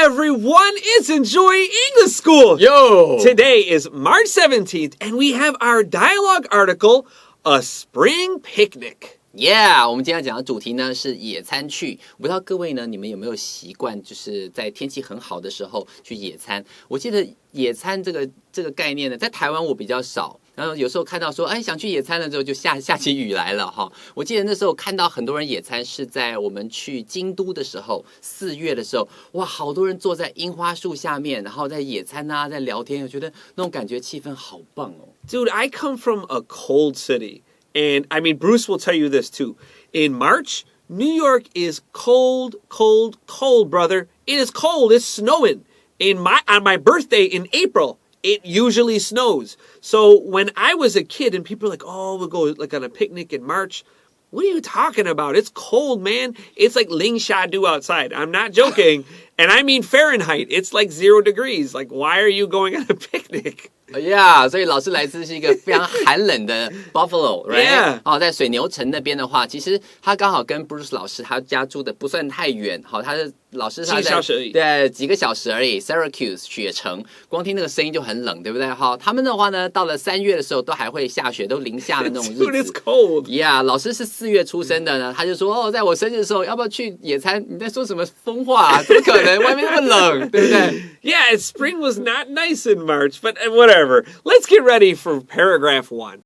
everyone, it's Enjoy English School. Yo! Today is March 17th, and we have our dialogue article, A Spring Picnic.Yeah, 我们今天要讲的主题呢是野餐去。我不知道各位呢，你们有没有习惯，就是在天气很好的时候去野餐？我记得野餐这个概念呢，在台湾我比较少。然后有时候看到说，哎，想去野餐了之后就下起雨来了哈。我记得那时候看到很多人野餐是在我们去京都的时候，4月的时候，哇，好多人坐在樱花树下面，然后在野餐啊，在聊天，我觉得那种感觉气氛好棒哦。Dude, I come from a cold city.And I mean, Bruce will tell you this too. In March, New York is cold, cold, cold, brother. It is cold. It's snowing. On my birthday in April, it usually snows. So when I was a kid and people are like, oh, we'll go like on a picnic in March. What are you talking about? It's cold, man. It's like Ling Shadu outside. I'm not joking. And I mean Fahrenheit. It's like 0 degrees. Like, why are you going on a picnic?Yeah, 所以老师来自是一个非常寒冷的 Buffalo, right? Yeah. 哦，在水牛城那边的话，其实他刚好跟 Bruce 老师他家住的不算太远，好，他的老师他在几个小时而已，对，几个小时而已。Syracuse 雪城，光听那个声音就很冷，对不对？好，他们的话呢，到了3月的时候都还会下雪，都零下的那种日子。Dude, it's cold. Yeah, 老师是4月出生的呢，他就说哦，在我生日的时候要不要去野餐？你在说什么疯话啊？怎么可能？外面那么冷，对不对？Yeah, spring was not nice in March, but whatever. Let's get ready for paragraph 1.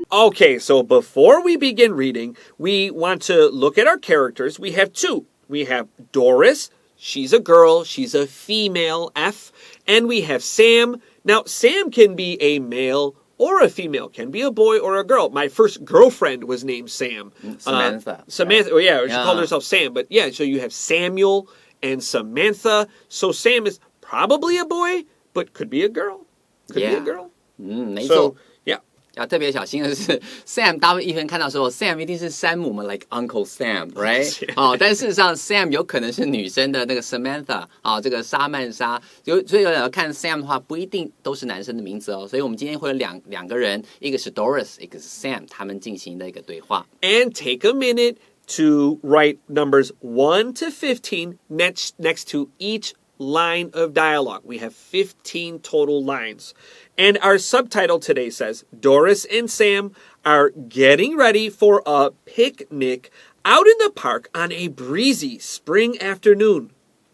Okay, so before we begin reading, we want to look at our characters. We have 2. We have Doris. She's a girl. She's a female, F. And we have Sam. Now, Sam can be a male or a female, can be a boy or a girl. My first girlfriend was named Sam. Samantha. Samantha, right? yeah, she called herself Sam. But yeah, so you have Samuel and Samantha. So Sam is probably a boy, but could be a girl. Could be a girl. 没错。So, yeah. 要特别小心的是 ，Sam 大部分一般看到说 Sam 一定是山姆嘛 ，like Uncle Sam，right？ 哦，但事实上 Sam 有可能是女生的那个 Samantha， 啊，这个莎曼莎，所以有人看 Sam 的话，不一定都是男生的名字哦。所以我们今天会有两个人，一个是 Doris， 一个是 Sam， 他们进行的一个对话。And take a minute to write numbers 1 to 15 next to each line of dialogue. We have 15 total lines. And our subtitle today says, Doris and Sam are getting ready for a picnic out in the park on a breezy spring afternoon.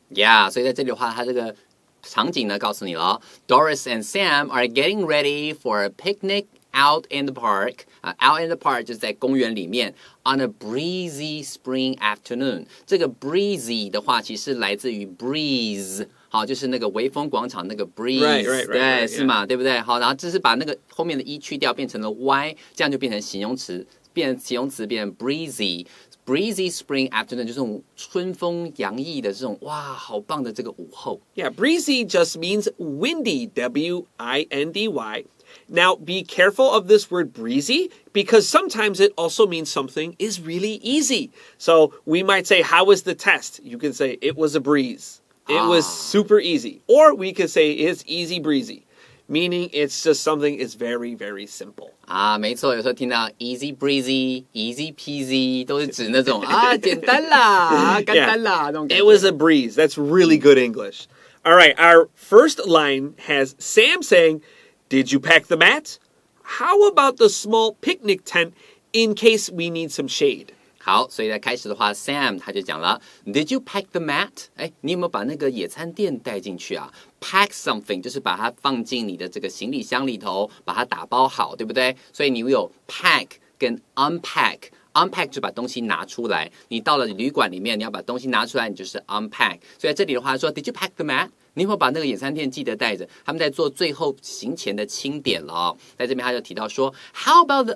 Yeah, 所以在这里的话，它这个场景呢，告诉你了 ，Doris and Sam are getting ready for a picnic out in the park. Out in the park 就是在公园里面 on a breezy spring afternoon. 这个 breezy 的话，其实来自于 breeze。好，就是那个微风广场那个 breeze， 对，是嘛，对不对？好，然后这是把那个后面的 e 去掉，变成了 y， 这样就变成形容词，变成 breezy。Breezy spring afternoon 就是这种春风洋溢的这种哇，好棒的这个午后。Yeah, breezy just means windy, W-I-N-D-Y. Now, be careful of this word breezy because sometimes it also means something is really easy. So we might say, how was the test? You can say, it was a breeze. It was super easy. Or we could say, it's easy breezy. Meaning it's just something is very, very simple. 没错，有时候听到 easy breezy、easy peasy 都是指那种简单啦、简单啦那种感觉。It was a breeze. That's really good English. All right, our first line has Sam saying, Did you pack the mat? How about the small picnic tent in case we need some shade? 好，所以在开始的话 ，Sam 他就讲了 ，Did you pack the mat？ 哎，你有没有把那个野餐垫带进去啊 ？Pack something 就是把它放进你的这个行李箱里头，把它打包好，对不对？所以你有 pack 跟 unpack。Unpack 就把东西拿出来，你到了旅馆里面，你要把东西拿出来，你就是 unpack。所以在这里的话说 ，Did you pack the mat？ 你有没有把那个野餐垫记得带着？他们在做最后行前的清点了哦。在这边他就提到说 ，How about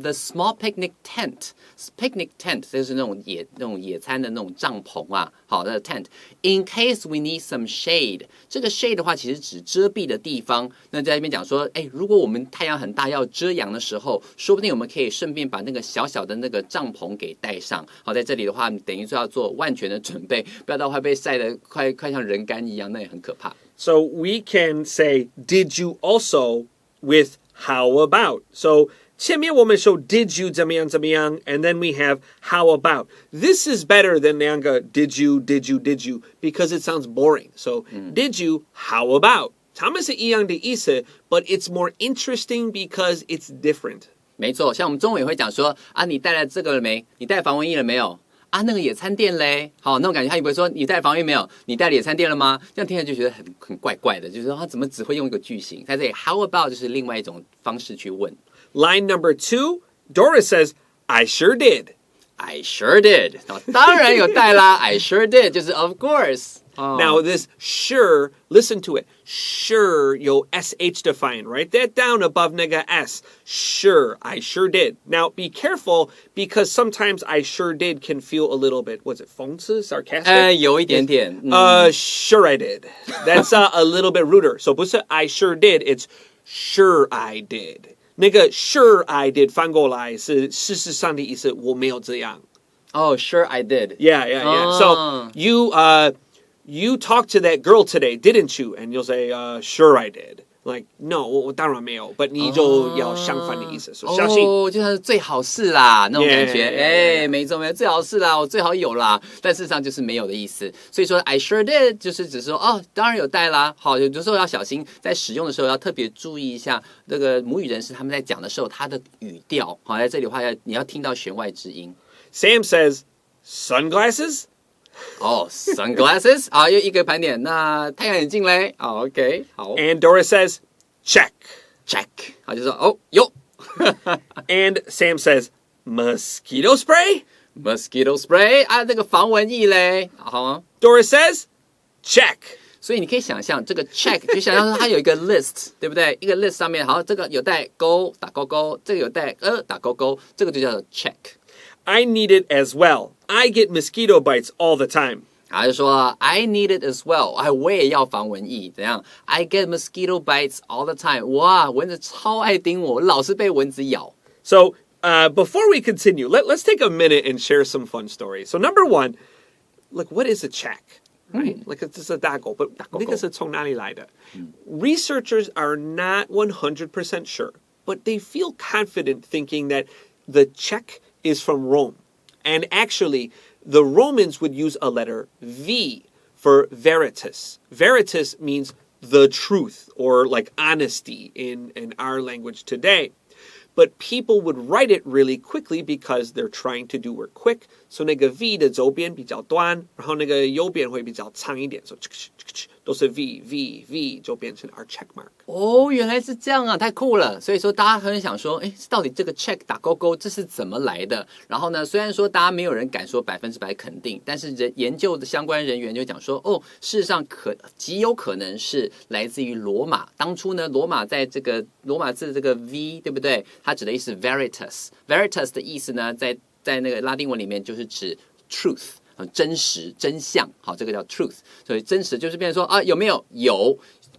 the small picnic tent？Picnic tent 就是那种野餐的那种帐篷啊，好的 tent。In case we need some shade， 这个 shade 的话其实指遮蔽的地方。那在这边讲说，哎，如果我们太阳很大要遮阳的时候，说不定我们可以顺便把那个小小的那个帐篷给带上。好，在这里的话，等于说要做万全的准备，不要到会被晒得快像人干一样，那也很可怕。So we can say, did you also with how about? So 前面我们说 did you 怎么样怎么样 and then we have how about. This is better than 两个 did you because it sounds boring. So did you, how about. 他们是一样的意思 but it's more interesting because it's different. 没错，像我们中文也会讲说啊，你带了这个了没？你带防蚊液了没有？啊，那个野餐垫嘞，好，那种感觉，他以为说你带防蚊液没有？你带了野餐垫了吗？这样听起来就觉得很怪怪的，就是说他怎么只会用一个句型？在这里 how about 就是另外一种方式去问。Line number 2, Doris says, I sure did. I sure did. 当然有带啦，I sure did 就是 of course. Now this sure, listen to it. Sure, 有 sh 的发音. Write that down above 那个 s. Sure, I sure did. Now be careful because sometimes I sure did can feel a little bit, was it 讽刺, sarcastic? 有一点点。Sure I did. That's a little bit ruder. So 不是 I sure did, it's sure I did. 那个 sure I did 翻过来是事实上的意思，我没有这样。Oh, sure I did. Yeah. So you talked to that girl today, didn't you? And you'll say, sure I did. Like, no, 我当然没有 but 你就要相反的意思，相信。就像是最好是啦那种感觉，没错，最好是啦，我最好有啦，但事实上就是没有的意思。所以说 I sure did 就是只说当然有带啦。好，有的时候要小心，在使用的时候要特别注意一下这个母语人士他们在讲的时候他的语调。好，在这里的话你要听到弦外之音。Sam says, sunglasses? Sunglasses 好，又一个盘点。那太阳眼镜嘞？OK 好。And Doris says, check. 好，就说有。And Sam says, mosquito spray? Mosquito spray 啊，这个防蚊液嘞？好。Doris says, check. 所以你可以想象这个 check 就想象说它有一个 list 对不对？一个 list 上面好，这个有带勾打勾勾，这个有带打勾勾，这个就叫做 check。I need it as well. I get mosquito bites all the time. 他就说 I need it as well. 我也要防蚊液，怎样 ？I get mosquito bites all the time. 哇，蚊子超爱叮我，老是被蚊子咬。So before we continue, let's take a minute and share some fun stories. So number one, like what is a check? Right? Like it's a 打勾 but 那个是从哪里来的？ Researchers are not 100% sure, but they feel confident thinking that the check is from Rome. And actually, the Romans would use a letter V for veritas. Veritas means the truth or like honesty in our language today. But people would write it really quickly because they're trying to do work quick. So 那个 V 的左边比较短，然后那个右边会比较长一点。So 都是 V 就变成 our check mark. 原来是这样啊，太酷了。所以说大家很想说，到底这个 check 打勾勾这是怎么来的？然后呢，虽然说大家没有人敢说100%肯定，但是研究的相关人员就讲说，事实上极有可能是来自于罗马。当初呢，罗马在这个罗马字这个 V 对不对？它指的意思 veritas。veritas 的意思呢，在那个拉丁文里面就是指 truth。真实真相，好，这个叫 truth， 所以真实就是变成说有没有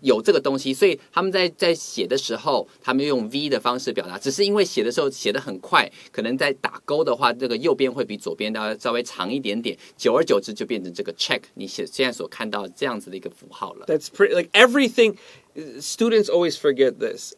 有这个东西，所以他们在写的时候，他们用 V 的方式表达，只是因为写的时候写得很快，可能在打勾的话，这个右边会比左边要稍微长一点点，久而久之就变成这个 check， 你现在所看到这样子的一个符号了。That's pretty like everything. Students always forget this.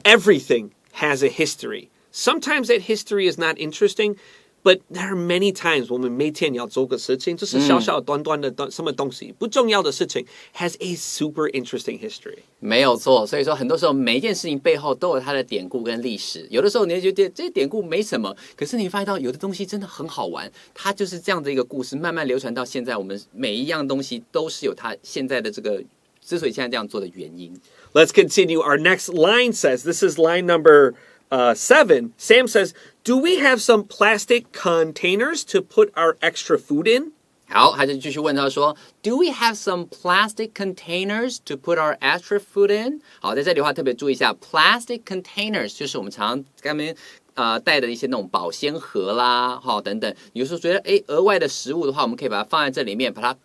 Everything has a history. Sometimes that history is not interesting.But there are many times 我们每天要做个事情，就是小小短短的什么东西，不重要的事情 has a super interesting history. 没有错，所以说很多时候每一件事情背后都有它的典故跟历史。有的时候你会觉得这些典故没什么，可是你发现到有的东西真的很好玩，它就是这样的一个故事，慢慢流传到现在，我们每一样东西都是有它现在的这个之所以现在这样做的原因。Let's continue. Our next line says, this is line number 7, Sam says, do we have some plastic containers to put our extra food in? 好，他就继续问他说 Do we have some plastic containers to put our extra food in? 好，在这里的话特别注意一下 plastic containers 就是我们常常跟他们带的一些那种保鲜盒啦，等等。有时候觉得额外的食物的话，我们可以把它放在这里面，把它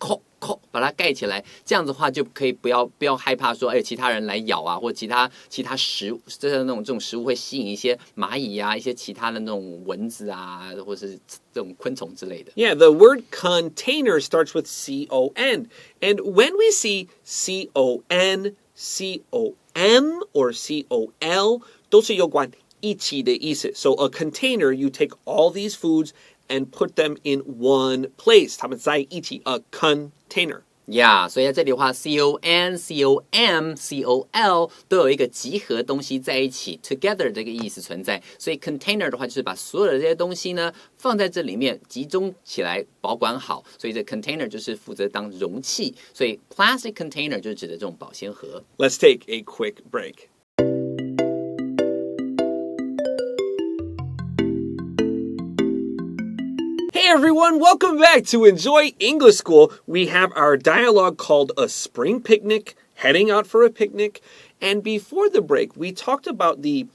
把它盖起来，这样子的话就可以不要害怕说其他人来咬啊，或者其他食物，这种食物会吸引一些蚂蚁啊，一些其他的那种蚊子啊，或是这种昆虫之类的。Yeah, the word container starts with C-O-N. And when we see C-O-N, C-O-M, or C-O-L, 都是有关一起的意思. So a container, you take all these foods and put them in one place. 它们在一起 a container.Yeah, 所以在这里的话 con、com、col 都有一个集合东西在一起 together 这个意思存在，所以 container 的话就是把所有的这些东西呢放在这里面集中起来保管好，所以这 container 就是负责当容器，所以 plastic container 就是指的这种保鲜盒。 Let's take a quick break.Hey everyone, welcome back to Enjoy English School. We have our dialogue called A Spring Picnic, Heading Out for a Picnic. And before the break, we talked about the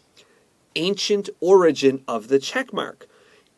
ancient origin of the checkmark.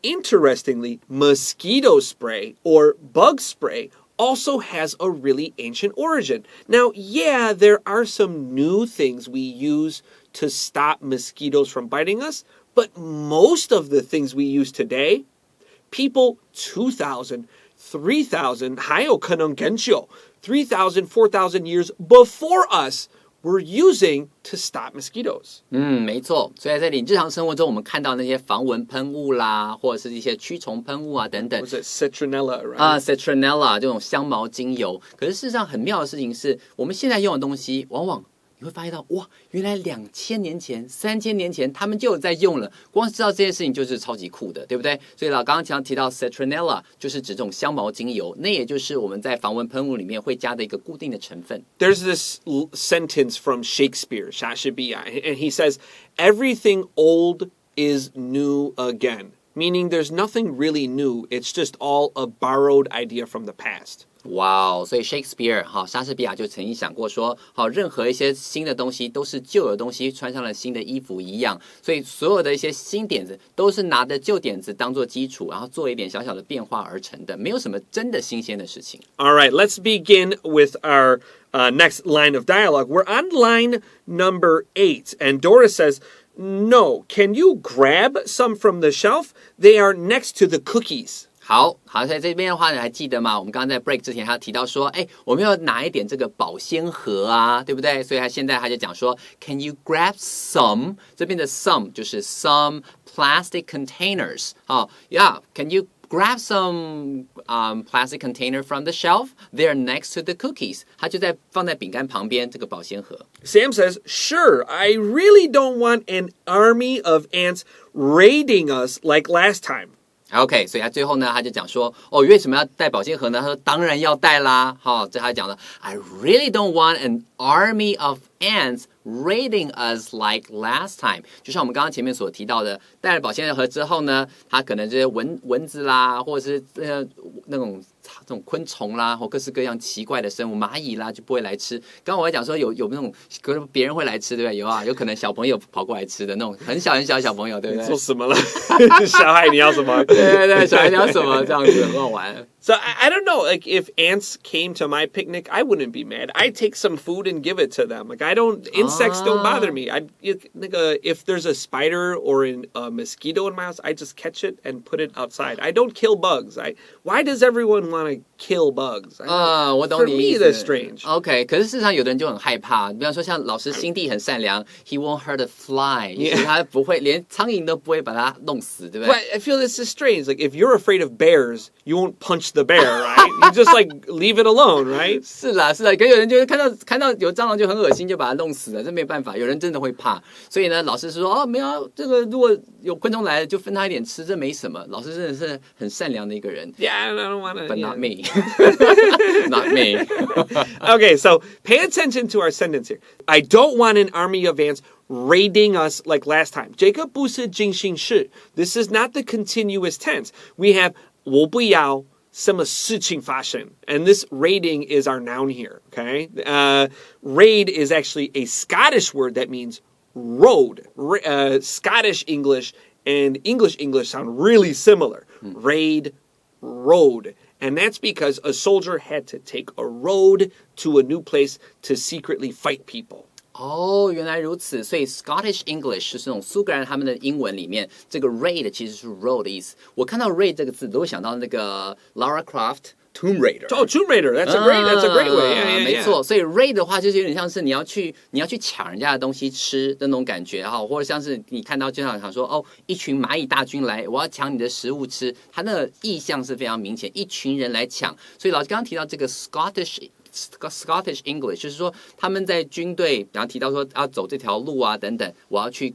Interestingly, mosquito spray or bug spray also has a really ancient origin. Now, yeah, there are some new things we use to stop mosquitoes from biting us, but most of the things we use today,people 2,000, 3,000, 还有可能更久 3,000, 4,000 years before us were using to stop mosquitoes. 没错，所以在这里日常生活中我们看到那些防蚊喷雾啦，或者是一些驱虫喷雾啊等等。Was it citronella, right? Citronella 这种香茅精油。可是事实上很妙的事情是，我们现在用的东西往往你会发现到，哇，原来2000年前、3000年前他们就有在用了。光知道这件事情就是超级酷的，对不对？所以刚刚常提到 citronella 就是指这种香茅精油，那也就是我们在防蚊喷雾里面会加的一个固定的成分。There's this sentence from Shakespeare, 莎士比亚, and he says, "Everything old is new again." Meaning there's nothing really new, it's just all a borrowed idea from the past. 哇哦，所以 Shakespeare 莎士比亚就曾经想过说，任何一些新的东西都是旧的东西穿上了新的衣服一样，所以所有的一些新点子都是拿着旧点子当做基础，然后做一点小小的变化而成的，没有什么真的新鲜的事情。All right, let's begin with our next line of dialogue. We're on line number 8, and Doris says,No, can you grab some from the shelf? They are next to the cookies. 好，在这边的话，你还记得吗？我们刚刚在 break 之前，他提到说，我们要拿一点这个保鲜盒啊，对不对？所以他现在就讲说 ，Can you grab some？ 这边的 some 就是 some plastic containers。Yeah, can you grab some plastic container from the shelf? They're next to the cookies. 它就放在饼干旁边这个保鲜盒。Sam says, Sure, I really don't want an army of ants raiding us like last time.OK, 所以他最后呢，他就讲说，为什么要带保鲜盒呢？他说当然要带啦。这他讲的 I really don't want an army of ants raiding us like last time. 就像我们刚刚前面所提到的，带了保鲜盒之后呢，它可能这些蚊子啦，或者是那种这种昆虫啦，或各式各样奇怪的生物，蚂蚁啦就不会来吃。刚刚我还讲说有那种可能别人会来吃，对不对？有啊，有可能小朋友跑过来吃的那种很小的小朋友，对不对？你做什么了？小孩你要什么？对，小孩你要什么？这样子很好玩。So I don't know, like if ants came to my picnic, I wouldn't be mad. I'd take some food and give it to them. Like insects don't bother me. If there's a spider or a mosquito in my house, I just catch it and put it outside. I don't kill bugs. Why does everyone want to kill bugs? 我懂你意思。For me, that's strange. OK, 可是事实上有的人就很害怕，比方说像老师心地很善良 ，He won't hurt a fly， 所以他不会连苍蝇都不会把它弄死，对不对 But I feel this is strange. Like if you're afraid of bears, you won't punch the bear, right? You just like leave it alone, right? 是啦，可有人就看到有蟑螂就很恶心，就把它弄死了，这没办法。有人真的会怕，所以呢，老师是说没有，这个如果有昆虫来了，就分他一点吃，这没什么。老师真的是很善良的一个人。Yeah, I don't want to. But not me. Not me. Okay, so pay attention to our sentence here. I don't want an army of ants raiding us like last time. 这个不是进行式. This is not the continuous tense. We have 我不要什么事情发生. And this raiding is our noun here, okay? Raid is actually a Scottish word that means road. Scottish English and English sound really similar. Raid, road. And that's because a soldier had to take a road to a new place to secretly fight people. 原来如此，所以 Scottish English 就是那种苏格兰他们的英文里面，这个 raid 其实是 road 的意思。我看到 raid 这个字，都会想到那个 Lara Croft Tomb Raider. Oh, Tomb Raider. That's a great way. Yeah. 没错，所以 raid 的话就是有点像是你要去抢人家的东西吃的那种感觉哈，或者像是你看到经常想说哦，一群蚂蚁大军来，我要抢你的食物吃，它那个意象是非常明显，一群人来抢。所以老师刚刚提到这个 Scottish English， 就是说他们在军队，然后提到说要走这条路啊等等，我要去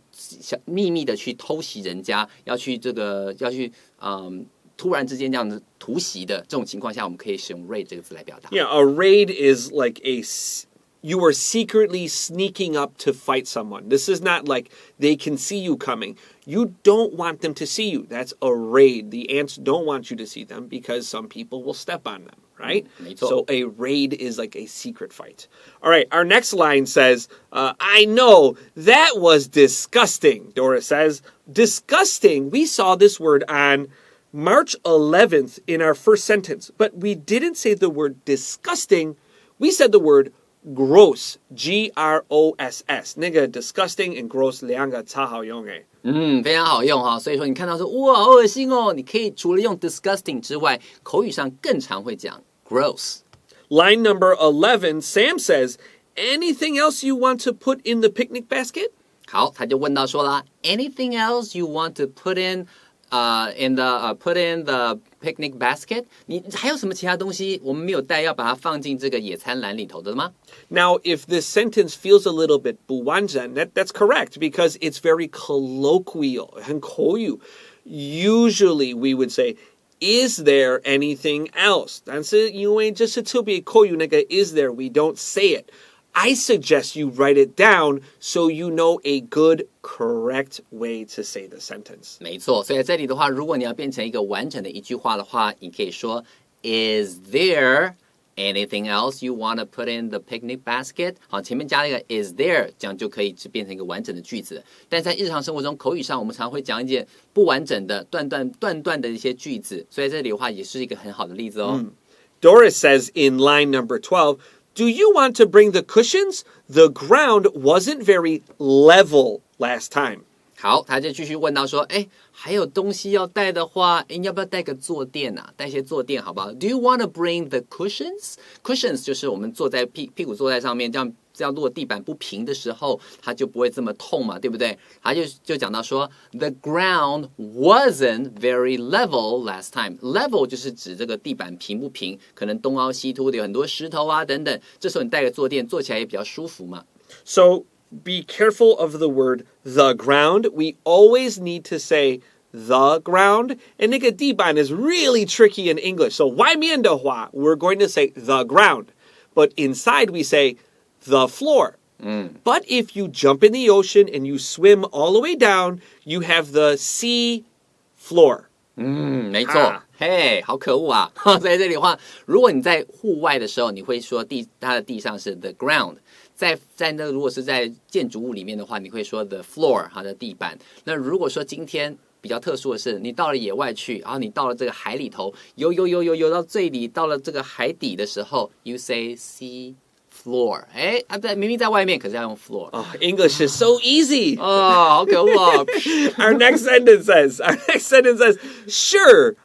秘密的去偷袭人家，要去突然之间这样子突袭的这种情况下，我们可以使用 raid 这个字来表达。Yeah, a raid is like you are secretly sneaking up to fight someone. This is not like they can see you coming. You don't want them to see you. That's a raid. The ants don't want you to see them because some people will step on them, right? So a raid is like a secret fight. All right, our next line says, I know, that was disgusting, Doris says. Disgusting, we saw this word on March 11th in our first sentence, but we didn't say the word disgusting. We said the word gross, G-R-O-S-S. 那个 disgusting and gross 两个超好用诶。非常好用哈。所以说你看到说哇，好恶心哦，你可以除了用 disgusting 之外，口语上更常会讲 gross。 Line number 11, Sam says, anything else you want to put in the picnic basket? 好，他就问到说啦 ，anything else you want to put in the picnic basket？ 你还有什么其他东西我们没有带，要把它放进这个野餐篮里头的吗？ Now, if this sentence feels a little bit 不完整, that's correct because it's very colloquial. 很口语. Usually we would say, is there anything else? 但是因为这是特别口语那个 is there, we don't say it. I suggest you write it down so you know a good, correct way to say the sentence. 没错，所以在这里的话，如果你要变成一个完整的一句话的话，你可以说 Is there anything else you want to put in the picnic basket？ 好，前面加了一个 is there， 这样就可以变成一个完整的句子。但在日常生活中，口语上我们常会讲一些不完整的、断断的一些句子，所以在这里的话也是一个很好的例子哦。Doris says in line number 12,Do you want to bring the cushions? The ground wasn't very level last time. 好，他就继续问到说，还有东西要带的话，你要不要带个坐垫啊？带一些坐垫好不好 ？Do you want to bring the cushions? Cushions 就是我们坐在屁股坐在上面，这样如果地板不平的时候，它就不会这么痛嘛，对不对？他就讲到说 ，the ground wasn't very level last time. Level 就是指这个地板平不平，可能东凹西凸的，有很多石头啊等等。这时候你带个坐垫，坐起来也比较舒服嘛。So be careful of the word the ground. We always need to say the ground. And 那个地板 is really tricky in English. So 外面的话, we're going to say the ground. But inside we say the floor. But if you jump in the ocean and you swim all the way down, you have the sea floor. 没错，好可恶啊！在这里的话，如果你在户外的时候，你会说它的地上是 the ground。在那如果是在建筑物里面的话，你会说 the floor， 它的地板。那如果说今天比较特殊的是，你到了野外去，然后你到了这个海里头，游到最里，到了这个海底的时候 ，you say sea floor。明明在外面，可是要用 floor。English is so easy. 好可恶哦。Our next sentence says, sure,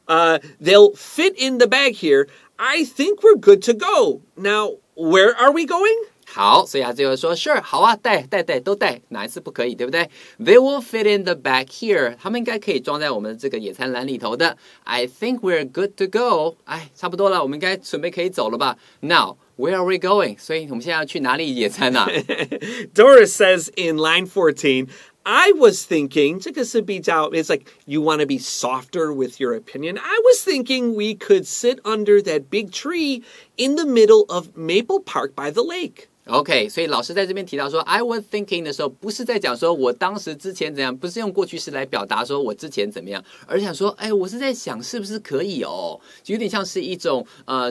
they'll fit in the bag here. I think we're good to go. Now, where are we going?好，所以他最后说 Sure， 好啊，带都带，哪一次不可以，对不对 ？They will fit in the bag here， 他们应该可以装在我们的这个野餐篮里头的。I think we're good to go， 差不多了，我们应该准备可以走了吧 ？Now where are we going？ 所以我们现在要去哪里野餐啊？Doris says in line 14.I was thinking, 这个是比较, it's like you want to be softer with your opinion. I was thinking we could sit under that big tree in the middle of Maple Park by the lake. OK， 所以老师在这边提到说 I was thinking 的时候，不是在讲说我当时之前怎样，不是用过去式来表达说我之前怎么样，而是想说，我是在想是不是可以哦，就有点像是一种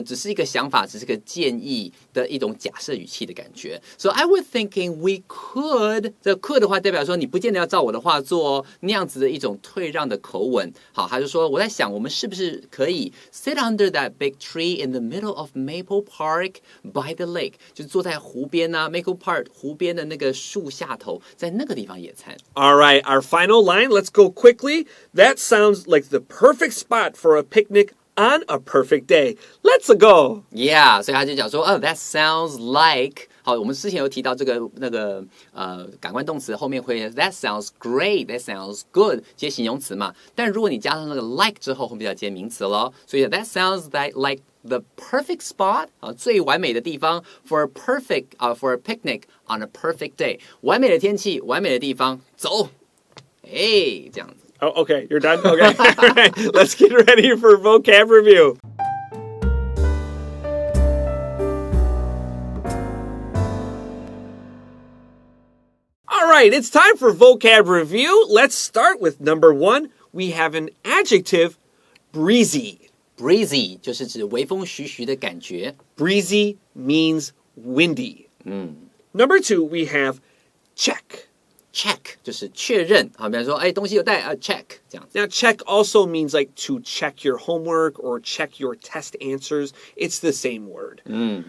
只是一个想法，只是个建议的一种假设语气的感觉。So I was thinking we could， 这 could 的话代表说你不见得要照我的话做哦，那样子的一种退让的口吻。好，他就说我在想我们是不是可以 sit under that big tree in the middle of Maple Park by the lake， 就坐在湖边啊 Maple Park 湖边的那个树下头，在那个地方野餐。All right, our final line, let's go quickly. That sounds like the perfect spot for a picnic on a perfect day. Let's go. Yeah， 所以他就讲说，that sounds like。好，我们之前有提到这个感官动词后面会 that sounds great, that sounds good 接形容词嘛。但如果你加上那个 like 之后，后面要接名词咯。所以 that sounds like the perfect spot 最完美的地方 for a picnic on a perfect day。完美的天气，完美的地方，走，这样子。Oh, okay, you're done? Okay. All right, let's get ready for vocab review. All right, it's time for vocab review. Let's start with number 1. We have an adjective, breezy. Breezy 就是指微风徐徐的感觉。Breezy means windy. Number 2, we have check.Check 就是确认，好，比方说，东西有带check 这样子。Now, check also means like to check your homework or check your test answers. It's the same word.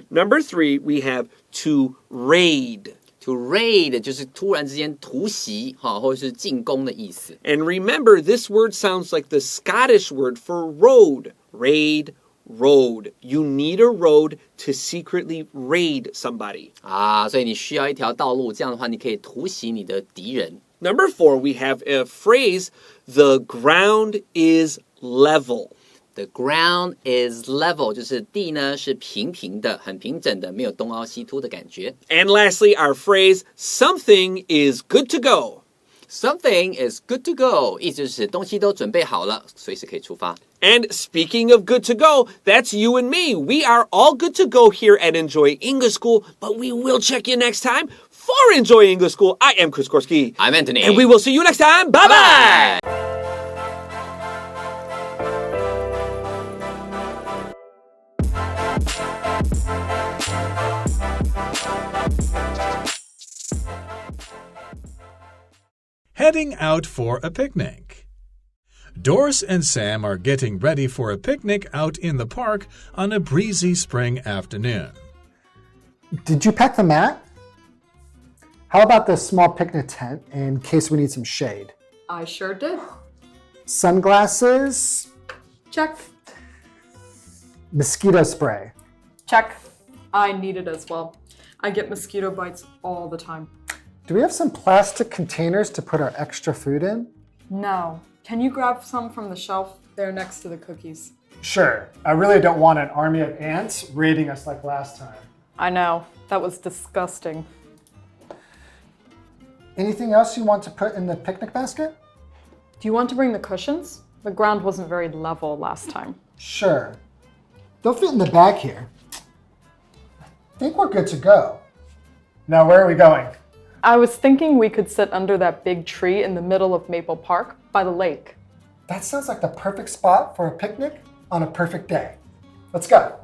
Number 3, we have to raid. To raid 就是突然之间突袭，或者是进攻的意思。And remember, this word sounds like the Scottish word for road. Raid, road. You need a road to secretly raid somebody. 所以你需要一条道路，这样的话你可以突袭你的敌人。Number 4, we have a phrase, the ground is level. The ground is level 就是地呢是平平的，很平整的，没有东凹西凸的感觉。And lastly, our phrase, something is good to go. Something is good to go 意思就是东西都准备好了，随时可以出发。And speaking of good to go, that's you and me. We are all good to go here at Enjoy English School, but we will check you next time for Enjoy English School. I am Chris Gorski. I'm Anthony. And we will see you next time. Bye-bye. Heading out for a picnic. Doris and Sam are getting ready for a picnic out in the park on a breezy spring afternoon. Did you pack the mat? How about the small picnic tent in case we need some shade? I sure did. Sunglasses? Check. Mosquito spray? Check. I need it as well. I get mosquito bites all the time. Do we have some plastic containers to put our extra food in? No. Can you grab some from the shelf? They're next to the cookies. Sure. I really don't want an army of ants raiding us like last time. I know. That was disgusting. Anything else you want to put in the picnic basket? Do you want to bring the cushions? The ground wasn't very level last time. Sure. They'll fit in the bag here. I think we're good to go. Now, where are we going? I was thinking we could sit under that big tree in the middle of Maple Park by the lake. That sounds like the perfect spot for a picnic on a perfect day. Let's go.